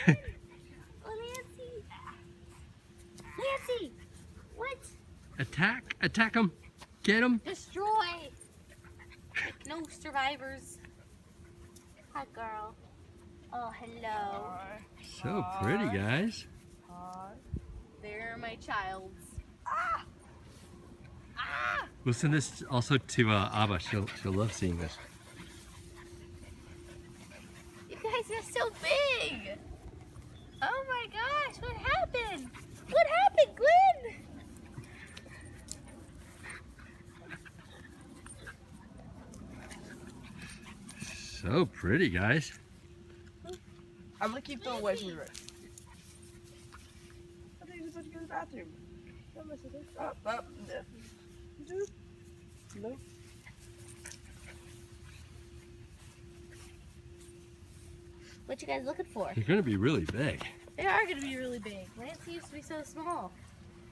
Oh, Nancy. Nancy, what? Attack him. Get him. Destroy. No survivors. Hi, girl. Oh, hello. So pretty, guys. They're my childs. We'll send this also to Abba. She'll love seeing this. You guys are so big. Oh my gosh, what happened? What happened, Glenn? So pretty, guys. I'm gonna keep throwing away from you, right? I think you just have to go to the bathroom. Up. No. What you guys looking for? They're gonna be really big. They are going to be really big. Lance used to be so small.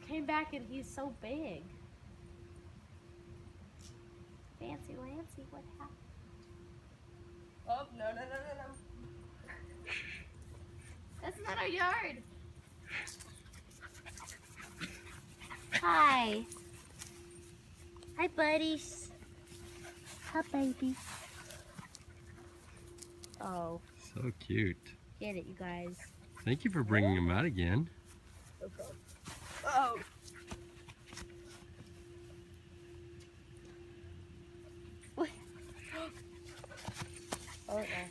Came back and he's so big. Fancy Lancey, what happened? Oh, no. That's not our yard. Hi. Hi, buddies. Hi, baby. Oh, So cute. get it, you guys. Thank you for bringing them out again. No problem. Oh. Oh, no.